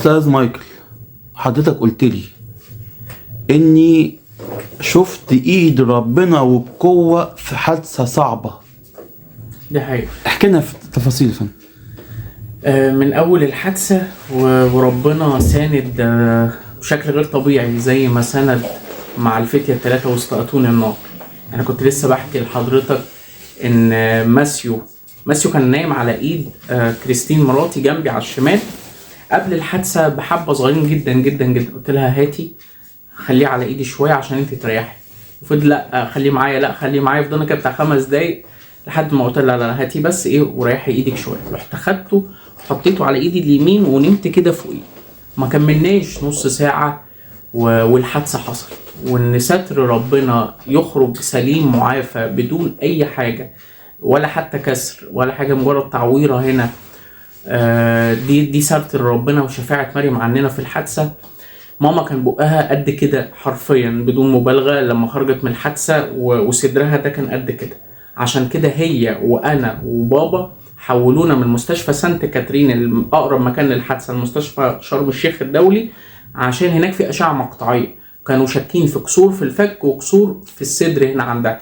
أستاذ مايكل، حضرتك قلت لي إني شفت إيد ربنا وبقوة في حادثة صعبة. دي حقيقة. احكي لنا في تفاصيل فن. من أول الحادثة وربنا ساند بشكل غير طبيعي، زي ما سند مع الفتية الثلاثة وسط أتون النار. أنا كنت لسه بحكي لحضرتك إن ماسيو كان نايم على إيد كريستين مراتي جنبي على الشمال قبل الحادثة بحبة صغيرين جدا جدا جدا. قلت لها هاتي خليه على إيدي شوية عشان أنت تريحي، وفضل لا خليه معايا، لا خليه معايا. فضلنا كده بتاع 5 دقايق لحد ما قلت لها لا هاتي بس إيه وريحي إيدك شوية. رحت خدته حطيته على إيدي اليمين ونمت كده فوقيه. ما كملناش نص ساعة والحادثة حصل، وإن ستر ربنا يخرج سليم معافى بدون أي حاجة ولا حتى كسر ولا حاجة، مجرد تعويرة هنا. دي ستر ربنا وشفاعة مريم عننا في الحادثة. ماما كان بقها قد كده حرفيا بدون مبالغة لما خرجت من الحادثة، وصدرها ده كان قد كده. عشان كده هي وأنا وبابا حولونا من مستشفى سانت كاترين الأقرب مكان للحادثة المستشفى شرم الشيخ الدولي، عشان هناك في أشعة مقطعية. كانوا شاكين في كسور في الفك وكسور في الصدر هنا عندها.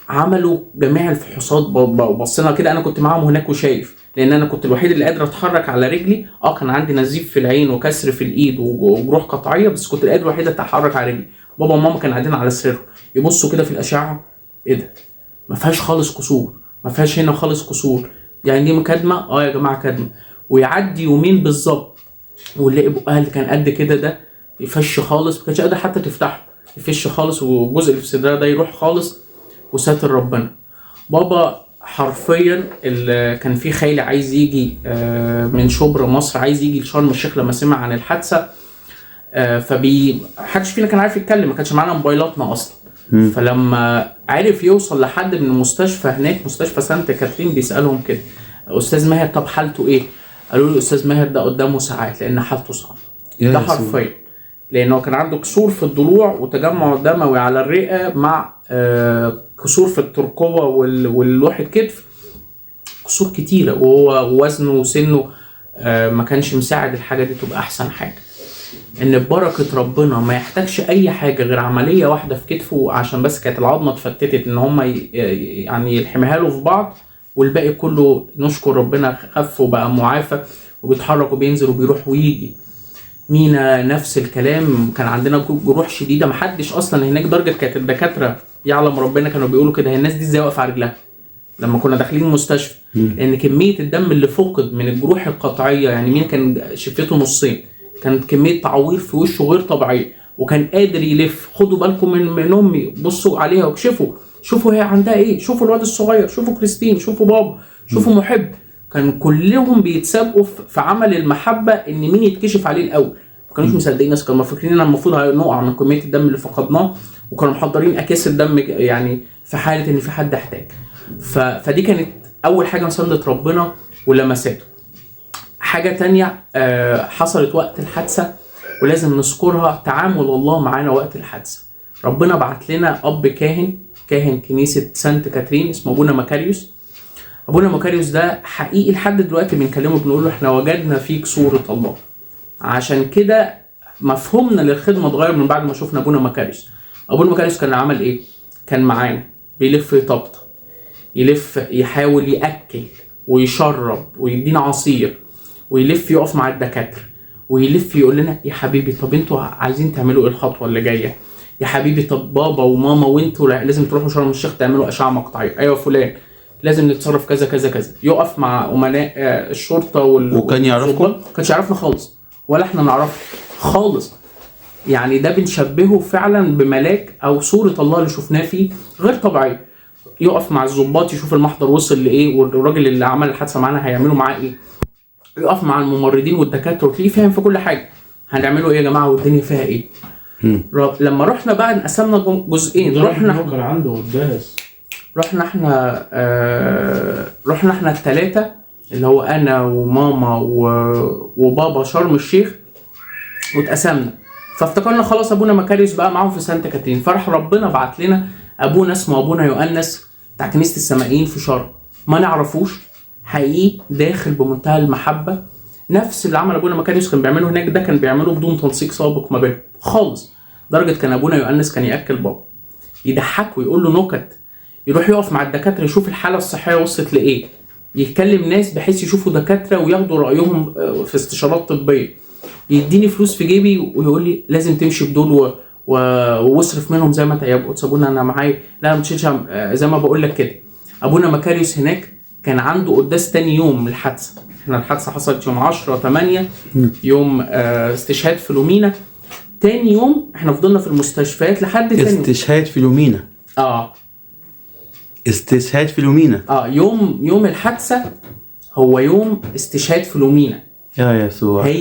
عملوا جميع الفحوصات وبصينا كده. أنا كنت معاهم هناك وشايف، لأن أنا كنت الوحيد اللي قادر أتحرك على رجلي. كان عندي نزيف في العين وكسر في الإيد وجروح قطعية، بس كنت القادر الوحيد أتحرك على رجلي. بابا وماما كانوا قاعدين على سريرهم يبصوا كده في الأشعة، إيه ده؟ ما فيهاش خالص كسور، ما فيهاش هنا خالص كسور. يعني دي مكدمة؟ يا جماعة كدمة. ويعدي يومين بالظبط ونلاقي بقها اللي كان قد كده ده يفش خالص، ما كانتش قادرة حتى تفتحه، يفش خالص، والجزء اللي في صدرها ده يروح خالص، وساتر ربنا. بابا حرفيا اللي كان في خيل عايز يجي من شبرا مصر، عايز يجي لشرم الشيخ لما سمع عن الحادثة. حدش فينا كان عارف يتكلم، ما كانش معانا موبايلاتنا اصلا. فلما عرف يوصل لحد من المستشفى هناك، مستشفى سانت كاترين، بيسألهم كده أستاذ ماهر طب حالته ايه؟ قالوا له أستاذ ماهر ده قدامه ساعات لأن حالته صعبة. ده حرفيا لأنه كان عنده كسور في الضلوع وتجمع دموي على الرئة مع كسور في الترقوة واللوح الكتف، كسور كتيرة، وهو وزنه وسنه ما كانش مساعد الحاجة دي تبقى أحسن حاجة. ان ببركة ربنا ما يحتاجش اي حاجة غير عملية واحدة في كتفه، عشان بس كانت العظمة اتفتتت ان هم يعني يلحمها له في بعض، والباقي كله نشكر ربنا خف وبقى معافى وبيتحرك وبينزل وبيروح ويجي. مينا نفس الكلام، كان عندنا جروح شديدة، محدش اصلا هناك درجة كانت الدكاترة يعلم ربنا كانوا بيقولوا كده، هي الناس دي ازاي واقفة على رجلها لما كنا داخلين المستشفى، لان كمية الدم اللي فقد من الجروح القطعية. يعني مين كان شفته نصين، كانت كمية تعوير في وشه غير طبيعية، وكان قادر يلف. خدوا بالكم من امي، بصوا عليها وكشفوا، شوفوا هي عندها ايه، شوفوا الواد الصغير، شوفوا كريستين، شوفوا بابا، شوفوا محب. كان كلهم بيتسابقوا في عمل المحبة ان مين يتكشف عليه الاول. ما كانوش مصدقين، ناس كانوا فاكرين ان المفروض هنقع من كمية الدم اللي فقدناه، وكانوا محضرين اكياس الدم يعني في حالة ان في حد احتاج. فدي كانت اول حاجة مساندة ربنا ولمساته. حاجة تانية حصلت وقت الحادثة ولازم نذكرها، تعامل الله معانا وقت الحادثة. ربنا بعت لنا أب كاهن كنيسة سانت كاترين اسمه أبونا مكاريوس. أبونا مكاريوس ده حقيقي لحد دلوقتي بنكلمه بنقول له احنا وجدنا فيك صورة الله. عشان كده مفهومنا للخدمة اتغير من بعد ما شفنا أبونا مكاريوس. أبونا مكاريوس كان عمل إيه؟ كان معانا بيلف يطبطب، يلف يحاول يأكل ويشرب ويدينا عصير، ويلف يقف مع الدكاتره، ويلف يقول لنا يا حبيبي طب انتوا عايزين تعملوا ايه الخطوه اللي جايه؟ يا حبيبي طب بابا وماما وانتوا لازم تروحوا شرم الشيخ تعملوا اشعه مقطعيه. ايوه فلان لازم نتصرف كذا كذا كذا. يقف مع امناء الشرطه وكان يعرفكم؟ كانش يعرفنا خالص ولا احنا نعرفه خالص. يعني ده بنشبهه فعلا بملاك او صوره الله اللي شفناه فيه غير طبيعي. يقف مع الضباط يشوف المحضر وصل لايه، والراجل اللي عمل الحادثه معانا هيعملوا معاه ايه. يقف مع الممرضين والدكاتره وتلاقيه فاهم في كل حاجه هنعمله ايه يا جماعه والدنيا فيها ايه. لما رحنا بقى انقسمنا جزئين. رحنا كان عنده قداس، رحنا احنا الثلاثه اللي هو انا وماما وبابا شرم الشيخ، واتقسمنا. فافتكرنا خلاص ابونا مكاريوس بقى معاهم في سانت كاترين، فرح ربنا بعت لنا ابونا اسمه ابونا يؤنس بتاع كنيسه السمائيين في شرم، ما نعرفوش حقيقي، داخل بمنتهى المحبه. نفس اللي عمل ابونا مكاريوس كان بيعمله هناك، ده كان بيعمله بدون تنسيق سابق ما بينهم خالص. درجه كان ابونا يؤنس كان ياكل بابا، يضحكه ويقول له نكت، يروح يقف مع الدكاتره يشوف الحاله الصحيه وصلت لايه، يتكلم ناس بحيث يشوفوا دكاتره وياخدوا رايهم في استشارات طبيه، يديني فلوس في جيبي ويقول لي لازم تمشي بدول واصرف منهم زي ما انت يا قدس ابونا انا معايا، لا ما تشيلش زي ما بقول لك كده. ابونا مكاريوس هناك كان عنده قداس تاني يوم من الحادثه، احنا الحادثه حصلت يوم 10/8 يوم استشهاد فيلومينا، تاني يوم احنا فضلنا في المستشفيات لحد تاني يوم. استشهاد فيلومينا. استشهاد فيلومينا. يوم الحادثه هو يوم استشهاد فيلومينا. يا يسوع.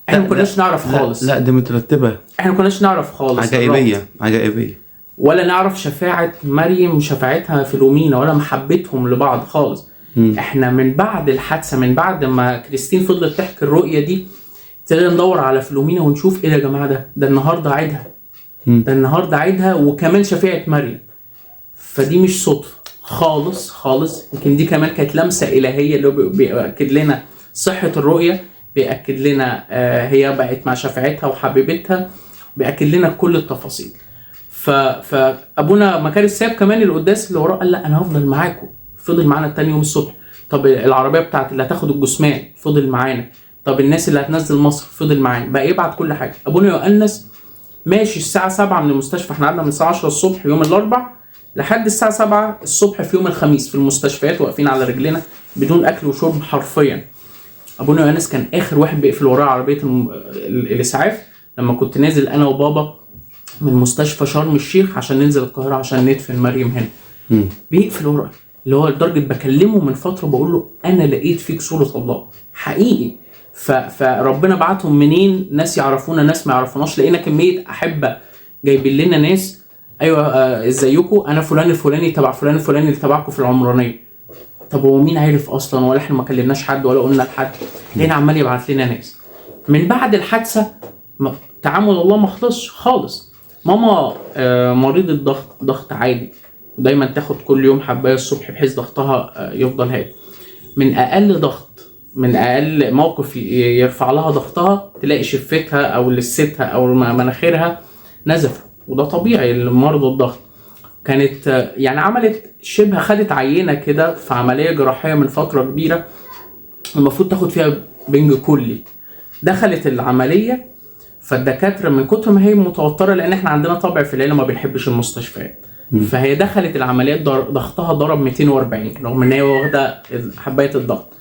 احنا ما كناش نعرف خالص. لا دي مترتبه. احنا ما كناش نعرف خالص. عجائبيه. ولا نعرف شفاعه مريم وشفاعتها فيلومينا ولا محبتهم لبعض خالص. احنا من بعد الحادثه، من بعد ما كريستين فضلت تحكي الرؤيه دي، ابتدينا ندور على فيلومينا ونشوف ايه يا جماعه، ده النهارده عيدها. ده النهارده عيدها وكمان شفاعه مريم. فدي مش صدفه خالص خالص، يمكن دي كمان كانت لمسه الهيه اللي بيأكد لنا صحه الرؤيه، بيأكد لنا هي بقت مع شفاعتها وحبيبتها، بيأكد لنا كل التفاصيل. فابونا مكاريوس ساب كمان القداس اللي وراه، قال لا انا هفضل معاكم. فضل معانا تاني يوم الصبح. طب العربيه بتاعت اللي هتاخد الجثمان فضل معانا. طب الناس اللي هتنزل مصر فضل معانا. بقى يبعت كل حاجه. ابونا يؤنس ماشي الساعه 7 من المستشفى، احنا قعدنا من الساعه 10 الصبح يوم الاربع لحد الساعه 7 الصبح في يوم الخميس في المستشفيات، واقفين على رجلنا بدون اكل وشرب حرفيا. ابونا يؤنس كان اخر واحد بيقفل وراه عربيه الاسعاف لما كنت نازل انا وبابا من مستشفى شرم الشيخ عشان ننزل القاهره عشان ندفن مريم هنا. بيقفل وراه، اللي هو لدرجه بكلمه من فتره بقول له انا لقيت فيك صوره الله حقيقي. فربنا بعتهم منين؟ ناس يعرفونا ناس ما يعرفوناش. لقينا كميه احبه جايبين لنا ناس، ايوه ازيكم انا فلان الفلاني تبع فلان الفلاني اللي تبعكم في العمرانيه. طب هو مين عارف اصلا؟ ولا احنا ما كلمناش حد ولا قلنا لحد. لقينا عمال يبعت لنا ناس. من بعد الحادثه تعامل الله ما خلصش خالص. ماما مريضه ضغط عادي، ودايما تاخد كل يوم حبايه الصبح بحيث ضغطها يفضل هادي. من اقل ضغط، من اقل موقف يرفع لها ضغطها تلاقي شفتها او لستها او مناخيرها نزف، وده طبيعي لمرضى الضغط. كانت يعني عملت شبه خدت عينه كده في عمليه جراحيه من فتره كبيره المفروض تاخد فيها بنج كلي. دخلت العمليه، فالدكاتره من كتر ما هي متوتره، لان احنا عندنا طبع في العيله ما بنحبش المستشفيات، فهي دخلت العمليات ضغطها ضرب 240 رغم ان هي واخده حبايه الضغط.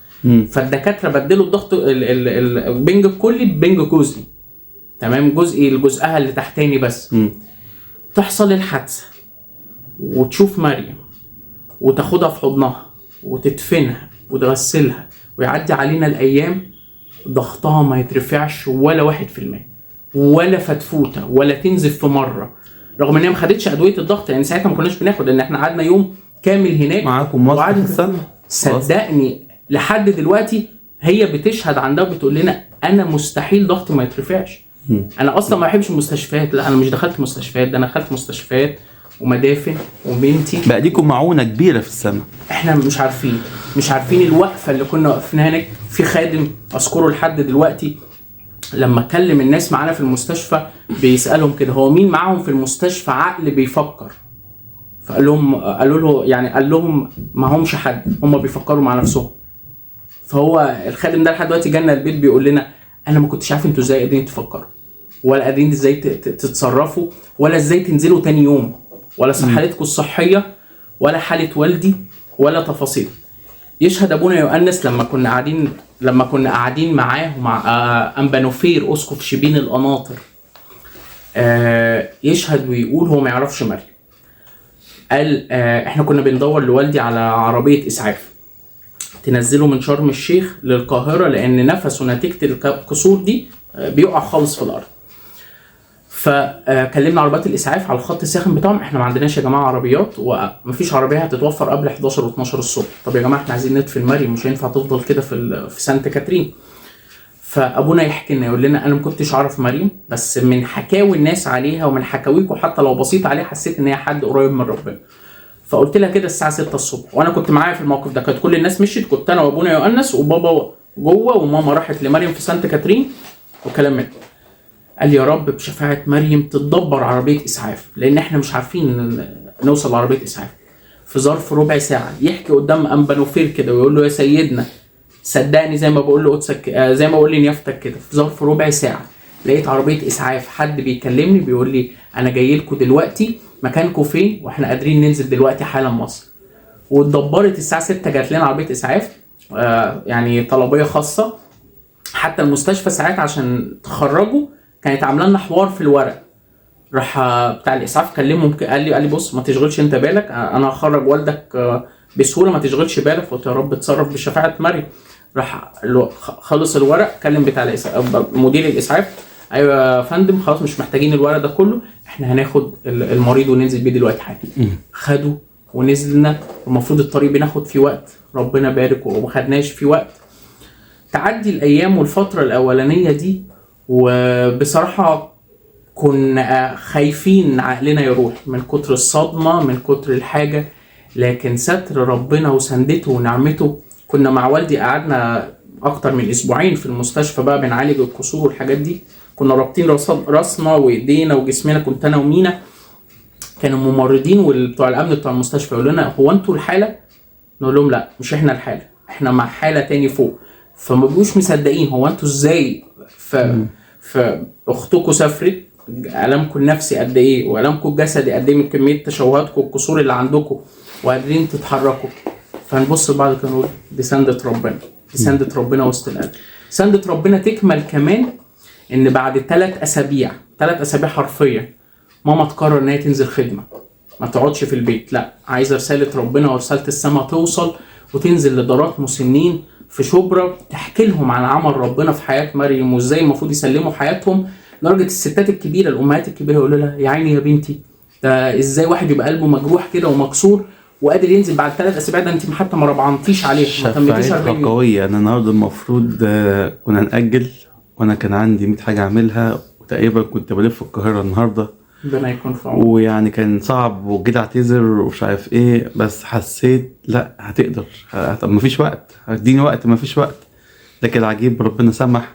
فالدكاتره بدلوا الضغط البنج الكلي ببنج جزئي، تمام، جزئي لجزءها اللي تحتاني بس. تحصل الحادثه وتشوف مريم وتاخدها في حضنها وتدفنها وتغسلها ويعدي علينا الايام، ضغطها ما يترفعش ولا 1% ولا فتفوته ولا تنزف في مره، رغم ان هي ما خدتش ادويه الضغط. يعني ساعتها ما كناش بناخد، لان احنا قعدنا يوم كامل هناك معاكم مصر في السنه. صدقني لحد دلوقتي هي بتشهد عندها وبتقول لنا انا مستحيل ضغطي ما يترفعش. انا اصلا ما بحبش المستشفيات، لا انا مش دخلت مستشفيات، ده انا دخلت مستشفيات ومدافن وبنتي. بقى ليكم معونه كبيره في السنه. احنا مش عارفين الوقفه اللي كنا واقفينها هناك. في خادم اذكره لحد دلوقتي لما كلم الناس معانا في المستشفى بيسالهم كده هو مين معاهم في المستشفى عقل بيفكر، قالوا له يعني قال لهم ما همش حد، هم بيفكروا مع نفسهم. فهو الخادم ده لحد دلوقتي جانا البيت بيقول لنا انا ما كنتش عارف انتوا ازاي قادرين تفكروا، ولا قادرين ازاي تتصرفوا، ولا ازاي تنزلوا تاني يوم، ولا حالتكم الصحيه ولا حاله والدي ولا تفاصيل. يشهد ابونا يؤنس لما كنا قاعدين معاه ومع أنبانوفير اسقف شبين القناطر، يشهد ويقول هو ما يعرفش مريم. قال احنا كنا بندور لوالدي على عربيه اسعاف تنزله من شرم الشيخ للقاهره، لان نفسه نتيجه الكسور دي بيقع خالص في الارض. فكلمنا عربيات الاسعاف على الخط الساخن بتاعهم، احنا ما عندناش يا جماعه عربيات ومفيش عربيه هتتوفر قبل 11 و12 الصبح. طب يا جماعه احنا عايزين ندفن مريم، مش هينفع تفضل كده في سانت كاترين. فابونا يحكي لنا يقول لنا انا ما كنتش اعرف مريم، بس من حكاوي الناس عليها ومن حكاويكم حتى لو بسيط عليها حسيت ان هي حد قريب من ربنا. فقلت لها كده الساعه 6 الصبح، وانا كنت معايا في الموقف ده. كانت كل الناس مشيت، كنت انا وابونا يؤنس وبابا جوه، وماما راحت لمريم في سانت كاترين وكلام من ده. قال يا رب بشفاعة مريم تتدبر عربية إسعاف، لأن إحنا مش عارفين نوصل لعربية إسعاف. في ظرف ربع ساعة يحكي قدام أنبا نوفير كده ويقول له يا سيدنا صدقني زي ما بقول له قدسك، زي ما بقول لي نيافتك كده، في ظرف ربع ساعة لقيت عربية إسعاف، حد بيكلمني بيقول لي أنا جاي لكم دلوقتي، مكانكم فين وإحنا قادرين ننزل دلوقتي حالا مصر. واتدبرت الساعة 6 جات لنا عربية إسعاف، يعني طلبية خاصة. حتى المستشفى ساعات عشان تخرجوا كانت عامله لنا حوار في الورق. راح بتاع الاسعاف كلمهم قال لي بص ما تشغلش انت بالك، انا هخرج والدك بسهوله، ما تشغلش بالك. قلت يا رب اتصرف بشفاعه مريم. راح خلص الورق، كلم بتاع مدير الاسعاف، ايوه يا فندم خلاص مش محتاجين الورق ده كله، احنا هناخد المريض وننزل بيه دلوقتي حالا. خدوا ونزلنا، المفروض الطريق بناخد فيه وقت، ربنا بارك وما خدناش فيه وقت. تعدي الايام والفتره الاولانيه دي، وبصراحه كنا خايفين عقلنا يروح من كتر الصدمه، من كتر الحاجه. لكن ستر ربنا وسندته ونعمته. كنا مع والدي قعدنا اكتر من اسبوعين في المستشفى بقى بنعالج الكسور والحاجات دي. كنا رابطين راسنا وايدينا وجسمنا، كنت انا ومينا. كانوا الممرضين وبتوع الامن بتوع المستشفى يقولوا لنا هو انتوا الحاله؟ نقول لهم لا مش احنا الحاله، احنا مع حاله تاني فوق. فما بيبقوش مصدقين هو انتوا ازاي فاختكم سافرت، ألمكم النفسي قد ايه وألمكم الجسدي قد ايه من كميه تشوهاتكم والكسور اللي عندكم وقادرين تتحركوا. فنبص لبعض كده نقول دي سندة ربنا، دي سندة ربنا وسط القلب. سندة ربنا تكمل كمان ان بعد 3 أسابيع حرفيا ماما تقرر ان هي تنزل خدمه، ما تقعدش في البيت، لا عايزه رساله ربنا ورساله السماء توصل، وتنزل لدارات مسنين في شبرا تحكي لهم عن عمل ربنا في حياه مريم وازاي المفروض يسلموا حياتهم. لدرجه الستات الكبيره الامهات الكبيره يقولوا لها يا عيني يا بنتي، ده ازاي واحد يبقى قلبه مجروح كده ومكسور وقادر ينزل بعد 3 أسابيع، ده انت حتى ما ربعنتيش عليه، ما تمتيش شفاعتها قويه. انا النهارده المفروض كنا نأجل، وانا كان عندي 100 حاجه اعملها، وتقريبا كنت بلف القاهره النهارده، ربنا يكون في عونك. ويعني كان صعب وجيت اعتذر ومش عارف ايه، بس حسيت لا هتقدر، طب مفيش وقت، اديني وقت، مفيش وقت. لكن العجيب ربنا سمح،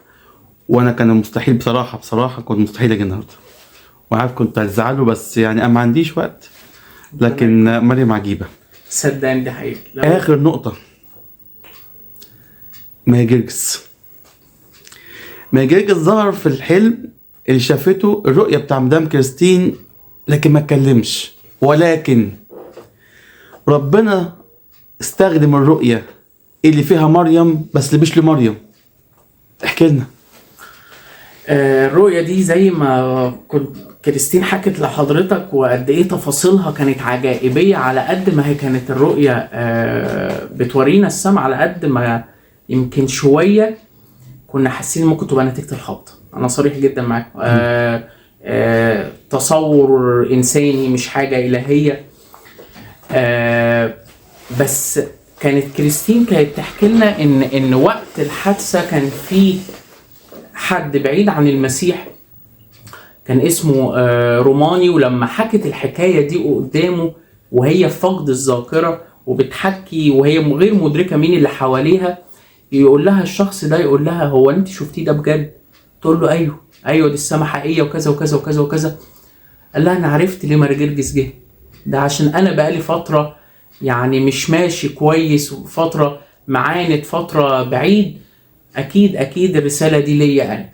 وانا كان مستحيل بصراحه كنت مستحيل اجي النهارده، وعارف كنت هزعله، بس يعني ما عنديش وقت. لكن مريم عجيبه صدقني دي حقيقة. اخر نقطه، ماهي جرجس ظهر في الحلم اللي شافته الرؤية بتاع مدام كريستين، لكن ما اتكلمش. ولكن ربنا استخدم الرؤية اللي فيها مريم، بس اللي مش لمريم. احكي لنا. الرؤية دي زي ما كنت كريستين حكت لحضرتك، وقد ايه تفاصيلها كانت عجائبية. على قد ما هي كانت الرؤية بتورينا السماء، على قد ما يمكن شوية كنا حاسين ممكن تبقى نتيجة الخبطة. انا صريح جدا معاك. تصور انساني مش حاجة الهية. بس كانت كريستين كانت تحكي لنا ان وقت الحادثة كان في حد بعيد عن المسيح كان اسمه روماني، ولما حكت الحكاية دي قدامه وهي فقد الذاكرة وبتحكي وهي غير مدركة مين اللي حواليها، يقول لها الشخص ده، يقول لها هو انت شفتيه ده بجد؟ تقول له ايوه دي السما حقيقيه وكذا وكذا وكذا وكذا. قال لها انا عرفت ليه ماري جرجس جه، ده عشان انا بقالي فتره يعني مش ماشي كويس، وفتره معاند، فتره بعيد، اكيد الرساله دي ليا انا.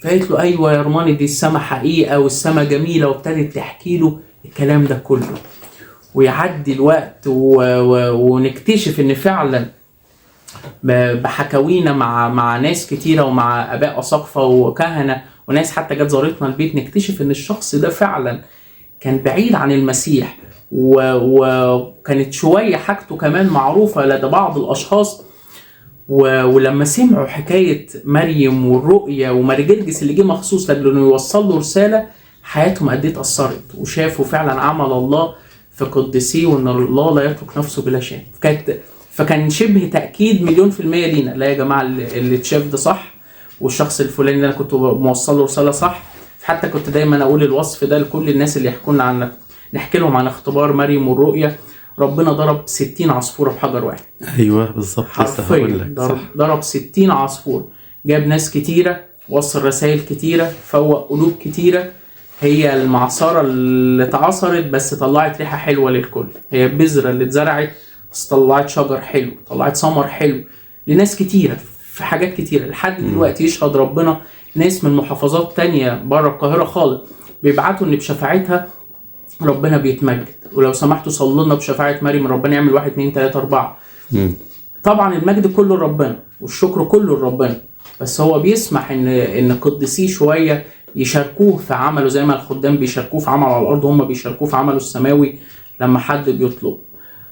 فقالت له ايوه يا رماني دي السما حقيقه والسما جميله، وابتدت تحكي له الكلام ده كله. ويعدي الوقت ونكتشف ان فعلا بحكاوينا مع ناس كتيرة ومع آباء أساقفة وكهنة وناس حتى جت زارتنا البيت، نكتشف إن الشخص ده فعلا كان بعيد عن المسيح، وكانت شوية حاجته كمان معروفة لدى بعض الأشخاص. ولما سمعوا حكاية مريم والرؤية وماري جرجس اللي جه مخصوص لأنه يوصل له رسالة، حياتهم قد ايه اتأثرت، وشافوا فعلا عمل الله في قدسيه، وإن الله لا يترك نفسه بلا شيء. فكان شبه تأكيد 100% لينا، لا يا جماعة اللي اتشاف ده صح، والشخص الفلاني اللي أنا كنت موصل له رسالة صح. حتى كنت دايما أقول الوصف ده لكل الناس اللي يحكوا لنا نحكي لهم عن اختبار مريم والرؤية. ربنا ضرب 60 عصفورة بحجر واحد. ايوه بالظبط، لسه هقول حرفيا لك صح. ضرب 60 عصفور، جاب ناس كتيرة، وصل رسائل كتيرة، فوق قلوب كتيرة. هي المعصرة اللي اتعصرت بس طلعت ريحة حلوة للكل، هي البذرة اللي اتزرعت بس طلعت شجر حلو، طلعت ثمر حلو لناس كتيرة في حاجات كتيرة. لحد دلوقتي يشهد ربنا ناس من محافظات تانية بره القاهرة خالص بيبعتوا ان بشفاعتها ربنا بيتمجد. ولو سمحتوا صلوا لنا بشفاعة مريم، ربنا يعمل 1 2 3 4. طبعا المجد كله لربنا والشكر كله لربنا، بس هو بيسمح ان قدسيه شويه يشاركوه في عمله، زي ما الخدام بيشاركوه في عمله على الارض، هم بيشاركوه في عمله السماوي لما حد بيطلب.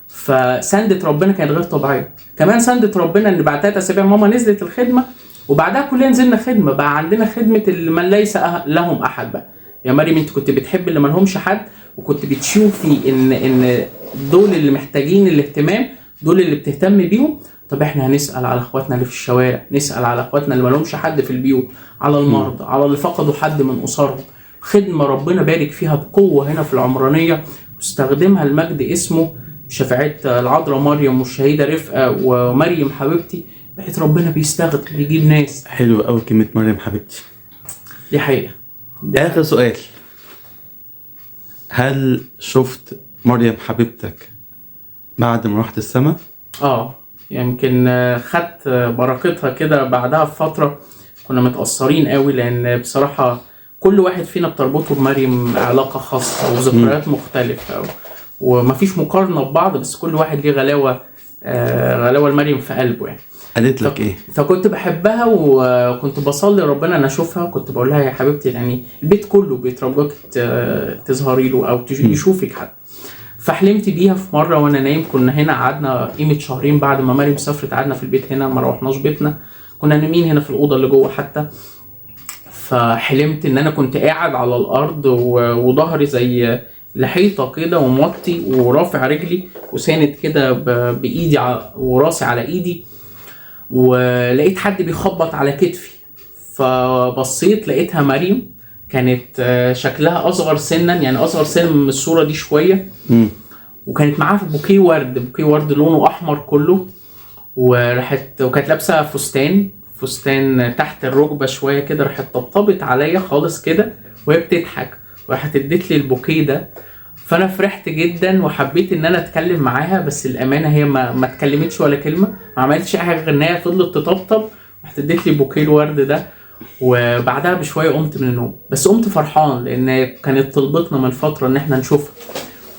فسندة ربنا كانت غير طبيعيه. كمان سندة ربنا ان بعد 3 اسابيع ماما نزلت الخدمه، وبعدها كلنا نزلنا خدمه، بقى عندنا خدمه اللي من ليس لهم احد. بقى يا مريم انت كنت بتحب اللي ما لهمش حد، وكنت بتشوفي ان دول اللي محتاجين الاهتمام، دول اللي بتهتم بيهم. طب احنا هنسأل على اخواتنا اللي في الشوارع، نسأل على اخواتنا اللي ما لهمش حد في البيوت، على المرضى، على اللي فقدوا حد من اسرهم. خدمة ربنا بارك فيها بقوة هنا في العمرانية، واستخدمها المجد اسمه شفاعة العذراء مريم والشهيدة رفقة ومريم حبيبتي. بقيت ربنا بيستخدم بيجيب ناس. حلو قوي كلمة مريم حبيبتي. دي حقيقة. آخر سؤال، هل شفت مريم حبيبتك بعد ما رحت السماء؟ يمكن خدت بركتها كده بعدها بفترة. كنا متأثرين قوي لأن بصراحة كل واحد فينا بتربطه بمريم علاقة خاصة وذكريات مختلفة، ومفيش مقارنة ببعض، بس كل واحد ليه غلاوة المريم في قلبه يعني. قالت لك ايه؟ فكنت بحبها وكنت بصلي ربنا ان اشوفها. كنت بقول لها يا حبيبتي، يعني البيت كله بيترجاك تظهري له او يشوفك حد. فحلمت بيها في مره وانا نايم. كنا هنا قعدنا قيمه 2 شهر بعد ما مريم سافرت، قعدنا في البيت هنا، ما روحناش بيتنا، كنا نايمين هنا في الاوضه اللي جوه حتى. فحلمت ان انا كنت قاعد على الارض وظهري زي لحيطه كده وموطي ورافع رجلي وساند كده بايدي وراسي على ايدي، ولقيت حد بيخبط على كتفي. فبصيت لقيتها مريم، كانت شكلها اصغر سنا، يعني اصغر سن من الصوره دي شويه. وكانت معاها بوكيه ورد لونه احمر كله، وكانت لابسه فستان تحت الركبه شويه كده. راحت طبطبت عليا خالص كده وهي بتضحك، وراحت ادت لي البوكيه ده. فانا فرحت جدا وحبيت ان انا اتكلم معاها، بس الامانه هي ما اتكلمتش ولا كلمه، ما عملتش اي حاجه غير ان هي فضلت تطبطب. راحت ادت لي بوكيه الورد ده، وبعدها بشويه قمت من النوم. بس قمت فرحان لان كانت طلبتنا من فتره ان احنا نشوفها،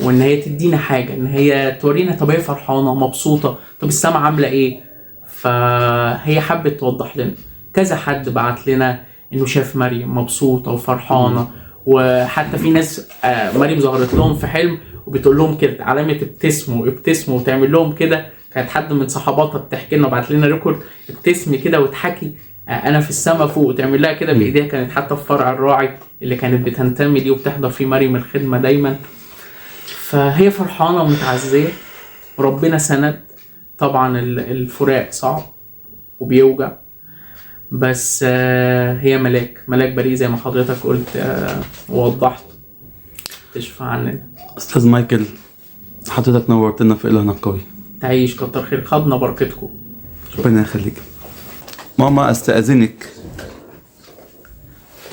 وان هي تدينا حاجه، ان هي تورينا طب هي فرحانه مبسوطه، طب السما عامله ايه. فهي حبت توضح لنا. كذا حد بعت لنا انه شاف مريم مبسوطه وفرحانه. وحتى في ناس مريم ظهرت لهم في حلم وبتقول لهم كده علامه ابتسموا وتعمل لهم كده. كانت حد من صحاباتها بتحكي لنا، بعت لنا ريكورد، ابتسمي كده وتحكي انا في السما فوق، وتعمل لها كده بايديها. كانت حتى في فرع الراعي اللي كانت بتنتمي ليه وبتحضر فيه مريم الخدمه دايما. فهي فرحانه ومتعزيه وربنا سند. طبعا الفراق صعب وبيوجع، بس هي ملاك بريء زي ما حضرتك قلت ووضحت، تشفع عننا. استاذ مايكل، حضرتك نورتنا في إلهنا القوي. تعيش، كتر خير، خدنا بركتكم. ربنا يخليك. ماما استأذنك،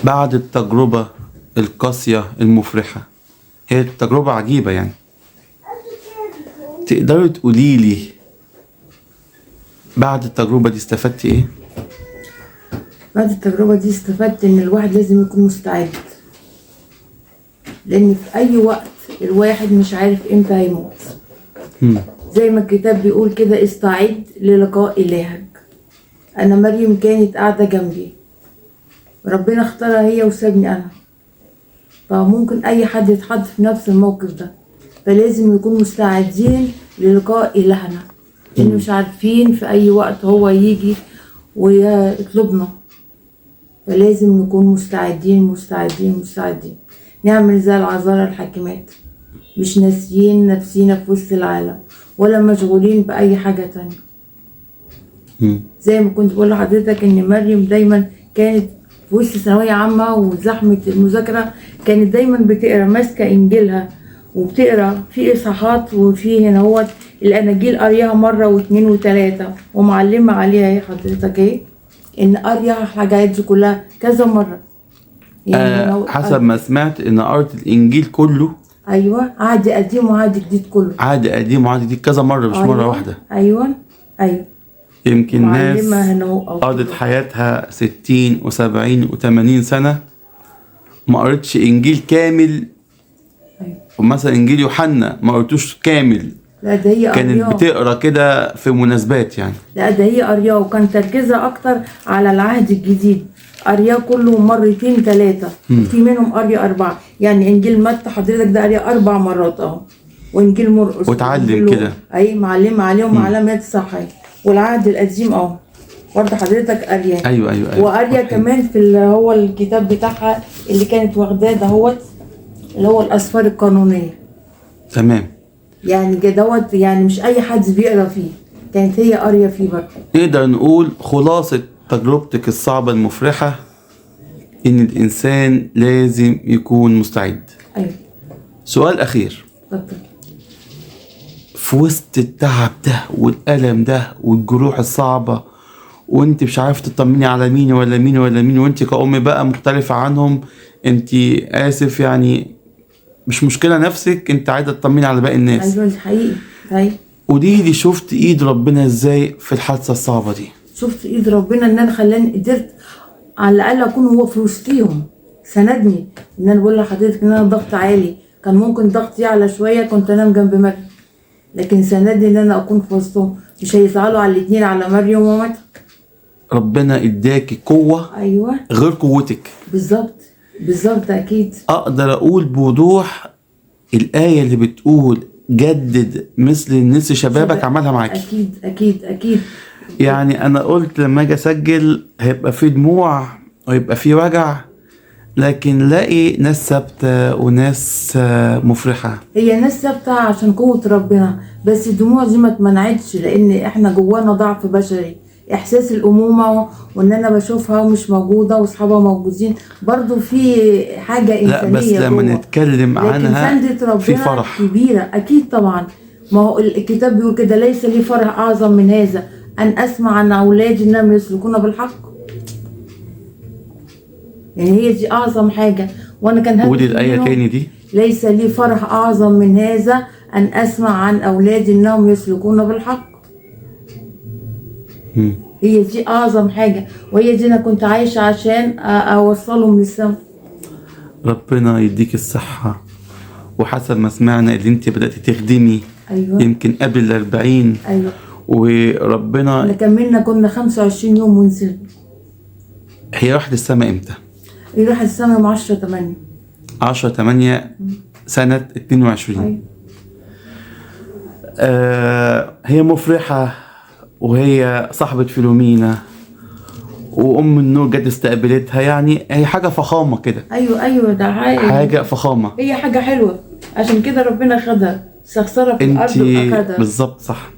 بعد التجربة القاسية المفرحة، هي تجربة عجيبة يعني، تقدري تقولي لي بعد التجربة دي استفدتي ايه؟ بعد التجربة دي استفدت ان الواحد لازم يكون مستعد، لان في اي وقت الواحد مش عارف امتى هيموت. زي ما الكتاب بيقول كده استعد للقاء الهك. انا مريم كانت قاعدة جنبي، ربنا اختارها هي وسابني انا. فممكن اي حد يتحط في نفس الموقف ده، فلازم يكون مستعدين للقاء الهنا، لان مش عارفين في اي وقت هو يجي ويطلبنا. فلازم نكون مستعدين. نعمل زي العذارى الحاكمات، مش ناسيين نفسينا في وسط العالم ولا مشغولين بأي حاجة تانية. زي ما كنت بقول لحضرتك ان مريم دايما كانت في وسط ثانوية عامة وزحمة المذاكرة، كانت دايما بتقرا ماسكة انجيلها وبتقرا في اصحاحات، وفي هنا هو الاناجيل قريها مره واثنين وثلاثه، ومعلمه عليها ايه حضرتك ايه، ان قريها الحاجات دي كلها كذا مره. حسب ما سمعت ان قرأت الانجيل كله. ايوه، عهد قديم وعهد جديد كله. عهد قديم وعهد جديد كذا مره، مش مره واحده. ايوه. يمكن ناس هنا قضت حياتها 60 و70 و80 سنه ما قريتش انجيل كامل. ومثلا انجيل يوحنا ما قريتوش كامل. لا ده هي كانت قرياه. بتقرا كده في مناسبات يعني. لا ده هي قرياه، وكان تركيزها اكتر على العهد الجديد. قرياه كله مرتين ثلاثه، في منهم قريه 4. يعني انجيل متى حضرتك ده قرياه 4 مرات اهو، وانجيل مرقس وتعلم كده. اي معلمه عليهم علامات صحيح. والعهد القديم اهو برضه حضرتك قرياه. ايوه. وقريه كمان في اللي هو الكتاب بتاعها اللي كانت واخداه دهوت، اللي هو الاسفار القانونيه. تمام. يعني دوت، يعني مش اي حد بيقرا فيه، كانت هي قاريه فيه برضه. نقدر نقول خلاصة تجربتك الصعبة المفرحة إن الإنسان لازم يكون مستعد. ايوه. سؤال أخير. اتفضل. في وسط التعب ده والألم ده والجروح الصعبة، وانت مش عارف تطمني على مين ولا مين ولا مين، وانت كأم بقى مختلفة عنهم، انت آسف يعني مش مشكلة نفسك، انت عايزة تطمني على باقي الناس. ايوه حقيقي. ايوه. ودي شفت ايد ربنا ازاي في الحادثة الصعبة دي. شفت ايد ربنا ان انا خلاني قدرت على الاقل اكون هو في وسطيهم، سندني. ان انا بقول لحضرتك ان انا ضغط عالي، كان ممكن ضغطي يعلى شويه كنت انام جنب مريم، لكن سندني ان انا اكون في وسطهم. مش هيزعلوا على الاثنين، على مريم ومامتها. ربنا اداكي قوة ايوه غير قوتك. بالظبط اكيد. اقدر اقول بوضوح الآية اللي بتقول جدد مثل النسر شبابك عملها معاكي. اكيد. يعني انا قلت لما اجي اسجل هيبقى في دموع ويبقى في وجع، لكن لاقي ناس ثابته وناس مفرحه. هي ناس ثابته عشان قوه ربنا، بس الدموع دي ما اتمنعتش، لان احنا جوانا ضعف بشري. احساس الامومه وان انا بشوفها ومش موجوده واصحابها موجودين، برضو في حاجه انسانيه. لا بس لما نتكلم عنها في فرح كبيره. اكيد طبعا. ما هو الكتاب بيقول كده: ليس لي فرح اعظم من هذا ان اسمع عن اولادي انهم يسلكون بالحق. يعني هي دي اعظم حاجه. وانا كان هدفي ودي الايه تاني دي: ليس لي فرح اعظم من هذا ان اسمع عن اولادي انهم يسلكون بالحق. هي دي اعظم حاجه، وهي دي انا كنت عايشه عشان اوصلهم للسما. ربنا يديك الصحه. وحسب ما سمعنا اللي انت بدأتي تخدمي. أيوة. يمكن قبل 40. ايوه. وربنا احنا كملنا، كنا 25 يوم ونزلنا. هي راحت السما امتى؟ هي راحت السما يوم 10/8. 10/8 سنة 22. أيوة. هي مفرحة، وهي صاحبة فيلومينا، وأم النور جت استقبلتها. يعني هي حاجة فخامة كده. ايوه ده حاجة فخامة. هي حاجة حلوة، عشان كده ربنا خدها، سخسرها في الأرض وأخدها. بالظبط صح.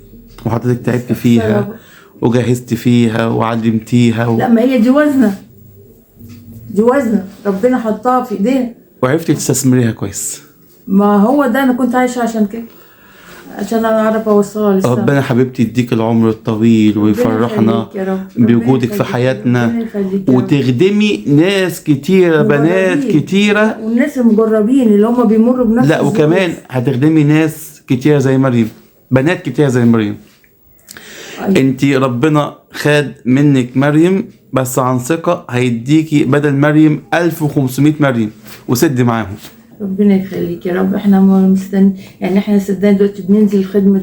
وحضرتك تعبت فيها وجهزت فيها وعلمتيها لا، ما هي دي وزنة ربنا حطها في ايدينا، وعرفتي تستثمريها كويس. ما هو ده انا كنت عايشة عشان كده، عشان انا اعرف اوصلها للسما. ربنا حبيبتي يديك العمر الطويل ويفرحنا بوجودك في حياتنا، وتخدمي ناس كتيرة، بنات كتيرة، والناس المجربين اللي هم بيمروا بنفس لا وكمان هتخدمي ناس كتيرة زي مريم، بنات كتيرة زي مريم. أيوة. انتي ربنا خد منك مريم، بس عن ثقة هيديكي بدل مريم 1500 مريم، وسد معاهم. ربنا يخليك يا رب. احنا مستني، يعني احنا صدقني دلوقتي بننزل خدمة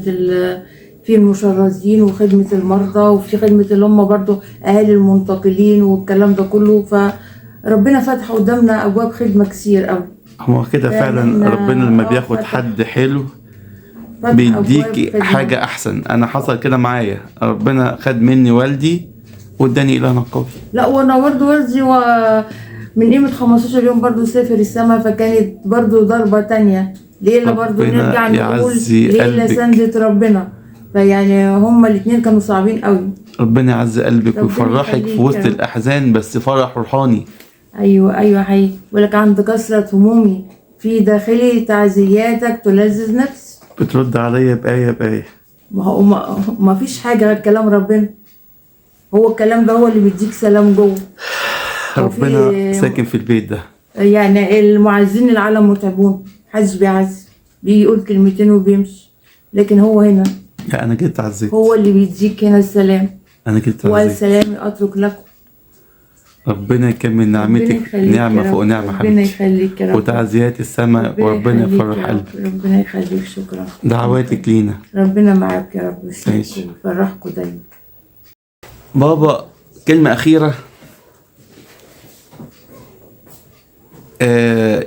في المشردين وخدمة المرضى، وفي خدمة اللي هم برضو اهالي المنتقلين والكلام ده كله. فربنا فتح قدامنا ابواب خدمة كتير قوي. هو كده فعلا ربنا لما بياخد حد حلو بيديكي حاجة احسن. انا حصل كده معايا، ربنا خد مني والدي واداني إلهنا قوي. لا وانا برضو والدي من قيمة 15 يوم برضو سافر السما، فكانت برضو ضربة تانية. ليلة برضو نرجع نقول ليلة سندت ربنا. فيعني هما الاتنين كانوا صعبين قوي. ربنا يعز قلبك ويفرحك في وسط الأحزان، بس فرح روحاني. أيوة حقيقي. ولك عند كثرة همومي في داخلي تعزياتك تلذذ نفسي. بترد عليا بآية بآية. ما هو ما فيش حاجة غير كلام ربنا. هو الكلام ده هو اللي بيديك سلام جوه. ربنا ساكن في البيت ده. يعني المعزين العالم متعبون، محدش بيعز، بيجي يقول كلمتين وبيمشي، لكن هو هنا لا أنا جيت عزيت. هو اللي بيديك هنا السلام. أنا جيت وقال عزيت. سلامي أترك لكم. ربنا يكمل نعمتك نعمة فوق نعمة ربنا حبيبتي. يخليك يا رب. وتعزيات السماء وربنا يفرح قلبك. ربنا يخليك. شكرا. دعواتك لينا. ربنا معاك يا رب. ماشي. ويفرحكم دايما. بابا كلمة أخيرة.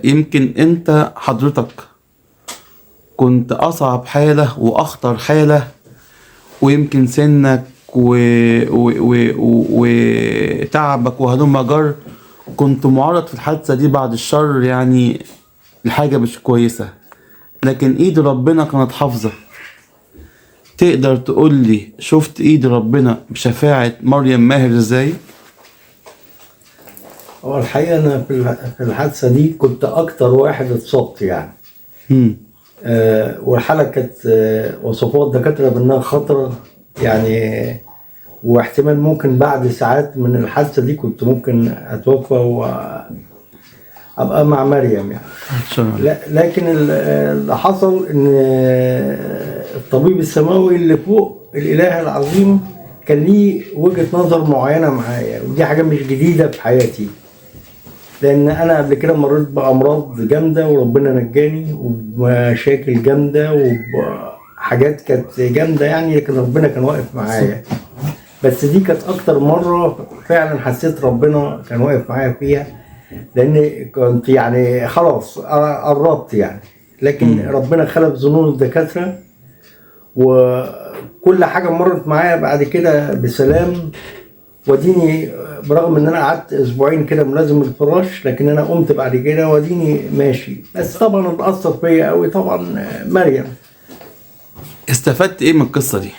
يمكن أنت حضرتك كنت أصعب حالة وأخطر حالة، ويمكن سنك وتعبك وهلم جر كنت معرض في الحادثة دي بعد الشر، يعني الحاجة مش كويسة، لكن إيد ربنا كانت حافظة. تقدر تقول لي شفت إيد ربنا بشفاعة مريم ماهر إزاي؟ هو الحقيقة أنا في الحادثة دي كنت أكتر واحد اتصبت يعني. والحالة كانت وصفات دكاترة بأنها خطرة يعني، واحتمال ممكن بعد ساعات من الحادثة دي كنت ممكن أتوفى وأبقى مع مريم يعني. لكن اللي حصل إن الطبيب السماوي اللي فوق الإله العظيم كان ليه وجهة نظر معينة معايا، ودي حاجة مش جديدة في حياتي، لأن أنا قبل كده مريت بأمراض جامدة وربنا نجاني، وبمشاكل جامدة وبحاجات كانت جامدة يعني، لكن ربنا كان واقف معايا. بس دي كانت أكتر مرة فعلا حسيت ربنا كان واقف معايا فيها، لأن كنت يعني خلاص قربت يعني، لكن ربنا خلق ظنون الدكاترة وكل حاجة مرت معايا بعد كده بسلام. وديني برغم ان انا قعدت اسبوعين كده ملازم الفراش، لكن انا قمت بعد كده وديني ماشي. بس طبعا اللي اثر فيا قوي طبعا مريم. استفدت ايه من القصة دي؟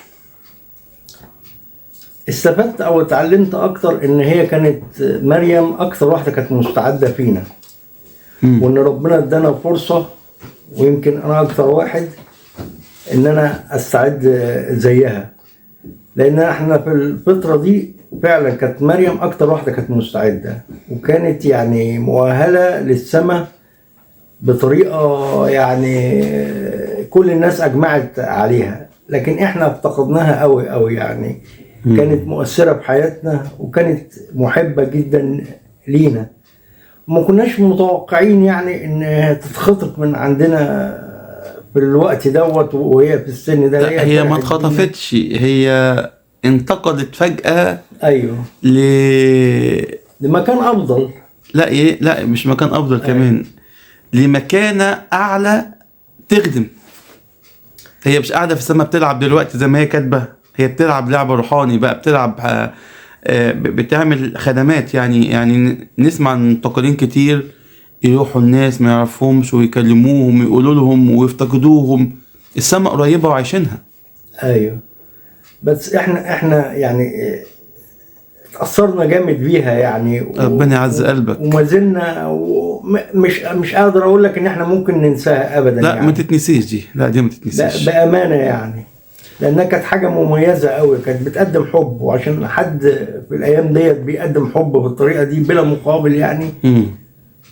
استفدت او اتعلمت اكتر ان هي كانت مريم اكتر واحدة كانت مستعدة فينا، وان ربنا ادانا فرصة، ويمكن انا اكتر واحد ان انا استعد زيها، لان احنا في الفترة دي فعلا كانت مريم اكتر واحدة كانت مستعدة، وكانت يعني مؤهلة للسماء بطريقة يعني كل الناس اجمعت عليها، لكن احنا افتقدناها قوي قوي يعني. كانت مؤثرة بحياتنا وكانت محبة جدا لينا، وما كناش متوقعين يعني ان تتخطف من عندنا في الوقت دوت وهي في السن ده. هي ما اتخطفتش، هي انتقلت فجأة. ايوه لمكان افضل. لا مش مكان افضل كمان، لمكانة اعلى تخدم. هي مش قاعدة في السماء بتلعب دلوقتي زي ما هي كاتبة، هي بتلعب لعبة روحاني بقى، بتلعب بتعمل خدمات يعني نسمع عن منتقلين كتير يروحوا الناس ما يعرفهمش ويكلموهم ويقولوا لهم ويفتقدوهم. السماء قريبة وعايشينها. ايوه بس احنا يعني اتأثرنا جامد بيها يعني. ربنا يعز قلبك. وما زلنا مش قادر اقول لك ان احنا ممكن ننساها ابدا. لا يعني ما تتنسيش دي، لا دي ما تتنسيش بأمانة يعني، لانها كانت حاجة مميزة قوي، كانت بتقدم حب، وعشان حد في الايام ديت بيقدم حب بالطريقة دي بلا مقابل يعني.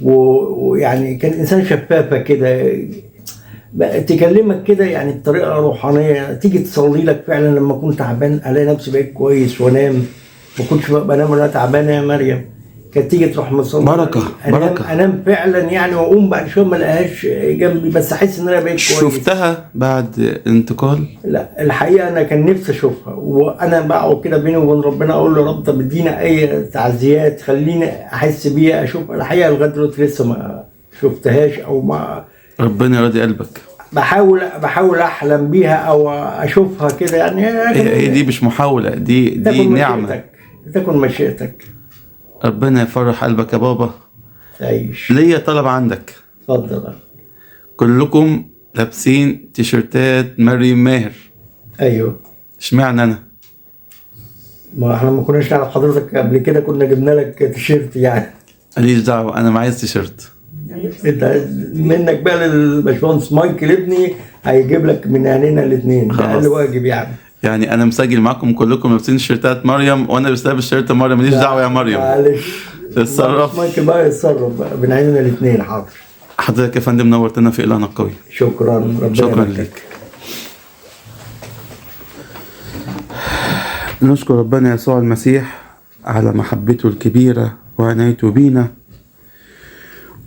ويعني كان انسان شفافة كده، تكلمك كده يعني بطريقه روحانيه، تيجي تصلي لك فعلا لما كنت تعبان الاقي نفسي بقيت كويس وانام. ما كنتش بنام وانا تعبانه يا مريم، كانت تيجي تروح مصلي بركه انام فعلا يعني، واقوم بعد شويه ما الاقيهاش جنبي، بس احس ان انا بقيت كويس. شفتها بعد انتقال؟ لا الحقيقه انا كان نفسي اشوفها، وانا بقعد كده بيني وبين ربنا اقول له رب طب ادينا اي تعزيات خليني احس بيها اشوفها. الحقيقه لغايه دلوقتي لسه ما شفتهاش او ما. ربنا يرضي قلبك. بحاول احلم بيها او اشوفها كده يعني. هي دي مش محاولة، دي نعمة. تكن مشيئتك. ربنا يفرح قلبك يا بابا. تعيش. ليا طلب عندك. اتفضل. كلكم لابسين تيشرتات مريم ماهر. ايوه. اشمعنى انا؟ ما احنا ما كناش نعرف حضرتك قبل كده، كنا جبنا لك تيشيرت يعني. ماليش دعوة، انا معايز تيشرت. انت منك بقى للباشمهندس مايكل ابني هيجيب لك من عينينا الاثنين، ده خلاص. اقل واجب يعني. يعني انا مسجل معاكم كلكم لابسين شيرتات مريم، وانا لابس شيرت مريم، ماليش دعوه يا مريم. معلش اتصرف. مايكل بقى يتصرف بقى من عينينا الاثنين. حاضر. حضرتك يا فندم نورتنا في إلهنا القوي. شكرا، ربنا شكرا يبارك. لك. نشكر ربنا يسوع المسيح على محبته الكبيرة وعنايته بينا،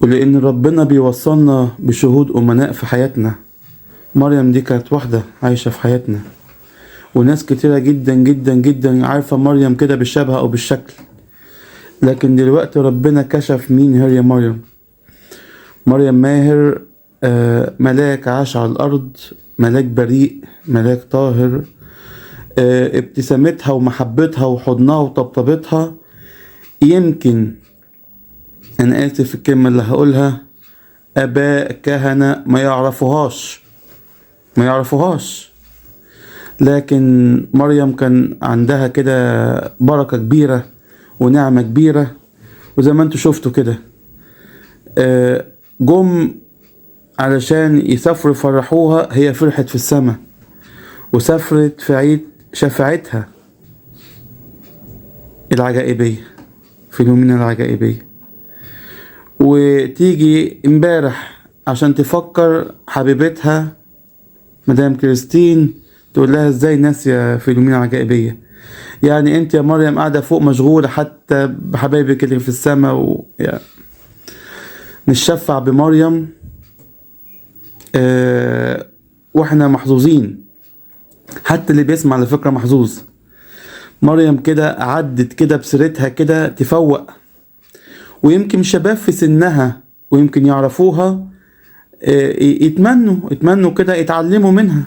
ولأن ربنا بيوصلنا بشهود أمناء في حياتنا. مريم دي كانت واحدة عايشة في حياتنا، وناس كتيرة جدا جدا جدا عارفة مريم كده بالشبه أو بالشكل، لكن دلوقتي ربنا كشف مين هي مريم. مريم ماهر ملاك عاش على الأرض، ملاك بريء، ملاك طاهر. ابتسامتها ومحبتها وحضنها وطبطبتها يمكن، أنا آسف في الكلمة اللي هقولها، آباء كهنة ما يعرفوهاش، لكن مريم كان عندها كده بركة كبيرة ونعمة كبيرة. وزي ما انتوا شفتوا كده جم علشان يسافروا يفرحوها، هي فرحت في السماء وسافرت في عيد شفاعتها العجائبية في اليومين العجائبية، وتيجي امبارح عشان تفكر حبيبتها مدام كريستين، تقول لها ازاي ناسية في اليومين العجائبية. يعني انت يا مريم قاعدة فوق مشغولة حتى بحبايبك اللي في السماء يعني نتشفع بمريم واحنا محظوظين، حتى اللي بيسمع على فكرة محظوظ. مريم كده عدت كده بسيرتها كده تفوق، ويمكن شباب في سنها ويمكن يعرفوها يتمنوا كده يتعلموا منها.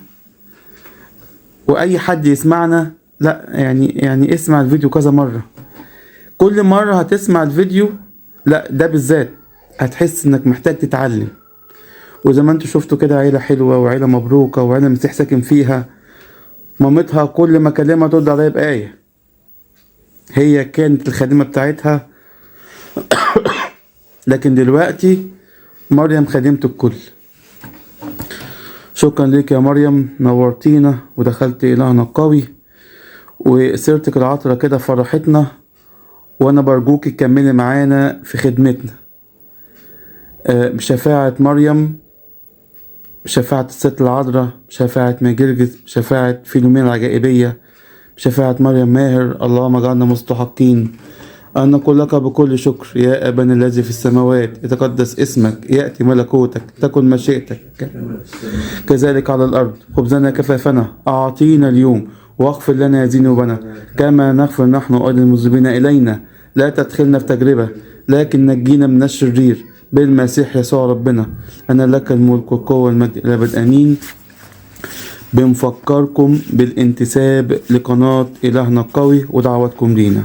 واي حد يسمعنا لا يعني اسمع الفيديو كذا مرة، كل مرة هتسمع الفيديو لا ده بالذات هتحس انك محتاج تتعلم. وزي ما انتوا شفتوا كده عيلة حلوة وعيلة مبروكة وعيلة مسيح ساكن فيها. مامتها كل ما كلمها ترد عليها بآية، هي كانت الخادمة بتاعتها لكن دلوقتي مريم خادمة الكل. شكرا لك يا مريم، نورتينا ودخلت إلهنا القوي، وسيرتك العطرة كده فرحتنا، وانا برجوك تكملي معانا في خدمتنا بشفاعة مريم، بشفاعة الست العذراء، بشفاعة ماجرجس، بشفاعة فيلومينا العجائبية، بشفاعة مريم ماهر. اللهم اجعلنا مستحقين أن نقول لك بكل شكر: يا أبانا الذي في السماوات، يتقدس اسمك، يأتي ملكوتك، تكن مشيئتك كذلك على الأرض. خبزنا كفافنا أعطينا اليوم، واغفر لنا ذنوبنا كما نغفر نحن أيضا المذنبين إلينا، لا تدخلنا في تجربة لكن نجينا من الشرير، بالمسيح يسوع ربنا. أنا لك الملك والقوة والمجد إلى الأبد آمين. بنفكركم بالانتساب لقناة إلهنا القوي ودعوتكم لينا.